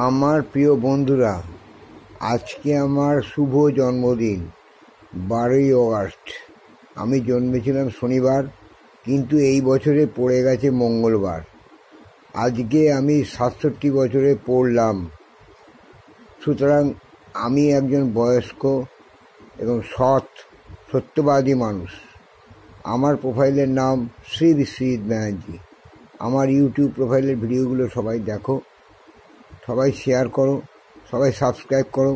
আমার প্রিয় বন্ধুরা, আজকে আমার শুভ জন্মদিন 12ই অগাস্ট। আমি জন্মেছিলাম শনিবার, কিন্তু এই বছরে পড়ে গেছে মঙ্গলবার। আজকে আমি 67 বছরে পড়লাম। সুতরাং আমি একজন বয়স্ক এবং সত্যবাদী মানুষ। আমার প্রোফাইলের নাম শ্রী বিশ্বজিৎ ব্যানার্জি। আমার ইউটিউব প্রোফাইলের ভিডিওগুলো সবাই দেখো, সবাই শেয়ার করো, সবাই সাবস্ক্রাইব করো।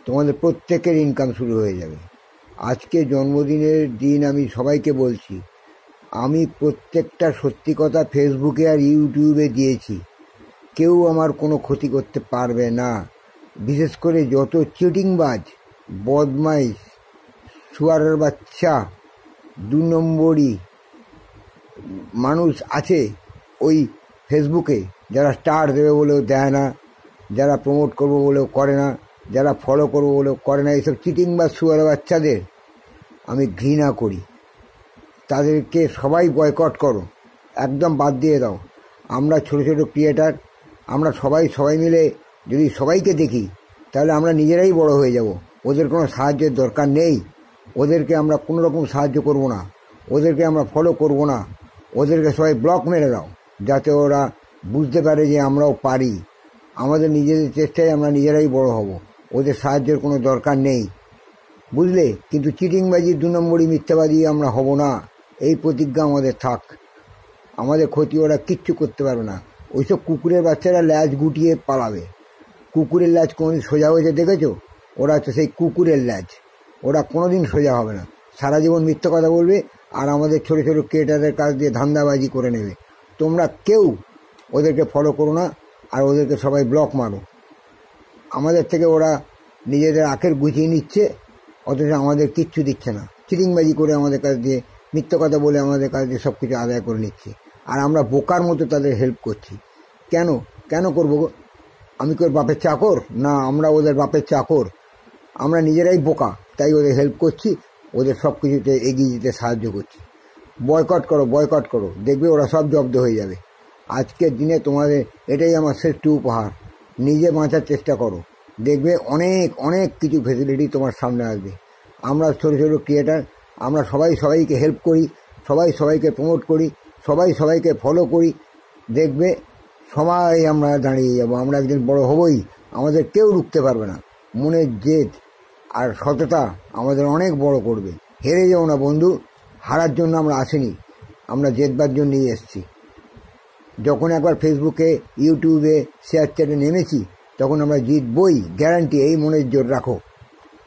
তোমাদের প্রত্যেকের ইনকাম শুরু হয়ে যাবে। আজকে জন্মদিনের দিন আমি সবাইকে বলছি, আমি প্রত্যেকটা সত্যি কথা ফেসবুকে আর ইউটিউবে দিয়েছি। কেউ আমার কোনো ক্ষতি করতে পারবে না। বিশেষ করে যত চিটিংবাজ, বদমাইশ, শুয়ারের বাচ্চা, 2 নম্বরই মানুষ আছে ওই ফেসবুকে, যারা স্টার দেবে বলেও দেয় না, যারা প্রমোট করবো বলেও করে না, যারা ফলো করবো বলেও করে না। এইসব চিটিং বা শুয়ারের বাচ্চাদের আমি ঘৃণা করি। তাদেরকে সবাই বয়কট করো, একদম বাদ দিয়ে দাও। আমরা ছোট ছোট ক্রিয়েটার, আমরা সবাই মিলে যদি সবাইকে দেখি, তাহলে আমরা নিজেরাই বড় হয়ে যাব। ওদের কোনো সাহায্যের দরকার নেই। ওদেরকে আমরা কোনো রকম সাহায্য করব না, ওদেরকে আমরা ফলো করব না। ওদেরকে সবাই ব্লক মেরে দাও, যাতে ওরা বুঝতে পারে যে আমরাও পারি। আমাদের নিজেদের চেষ্টায় আমরা নিজেরাই বড় হব, ওদের সাহায্যের কোনো দরকার নেই, বুঝলে? কিন্তু চিটিংবাজি, 2 নম্বরই মিথ্যাবাদী আমরা হব না, এই প্রতিজ্ঞা আমাদের থাক। আমাদের ক্ষতি ওরা কিচ্ছু করতে পারবে না। ওইসব কুকুরের বাচ্চারা ল্যাজ গুটিয়ে পালাবে। কুকুরের ল্যাজ কোনোদিন সোজা হয়েছে দেখেছো? ওরা হচ্ছে সেই কুকুরের ল্যাজ, ওরা কোনোদিন সোজা হবে না। সারা জীবন মিথ্যা কথা বলবে আর আমাদের ছোট ছোট ক্রিয়েটারদের কাছ দিয়ে ধান্দাবাজি করে নেবে। তোমরা কেউ ওদেরকে ফলো করো না, আর ওদেরকে সবাই ব্লক মারো। আমাদের থেকে ওরা নিজেদের আখের গুছিয়ে নিচ্ছে, অথচ আমাদের কিচ্ছু দিচ্ছে না। চিটিংবাজি করে আমাদের কাছ দিয়ে, মিথ্যা কথা বলে আমাদের কাছ দিয়ে সব কিছু আদায় করে নিচ্ছে, আর আমরা বোকার মতো তাদের হেল্প করছি। কেন করবো? আমি কি ওর বাপের চাকর? না, আমরা ওদের বাপের চাকর। আমরা নিজেরাই বোকা, তাই ওদের হেল্প করছি, ওদের সব কিছুতে এগিয়ে যেতে সাহায্য করছি। বয়কট করো, দেখবে ওরা সব জব্দ হয়ে যাবে। আজকের দিনে তোমাদের এটাই আমার শ্রেষ্ঠ উপহার। নিজে বাঁচার চেষ্টা করো, দেখবে অনেক কিছু ফেসিলিটি তোমার সামনে আসবে। আমরা ছোটো ছোটো ক্রিয়েটার, আমরা সবাইকে হেল্প করি, সবাইকে প্রমোট করি, সবাইকে ফলো করি। দেখবে সবাই আমরা দাঁড়িয়ে যাব, আমরা একদিন বড় হবই, আমাদের কেউ রুখতে পারবে না। মনের জেদ আর সততা আমাদের অনেক বড় করবে। হেরে যাও না বন্ধু, হারার জন্য আমরা আসিনি, আমরা জেতবার জন্যই এসেছি। যখন একবার ফেসবুকে, ইউটিউবে, শেয়ার চ্যাটে নেমেছি, তখন আমরা জিতবই, গ্যারান্টি, এই মনের জোর রাখো।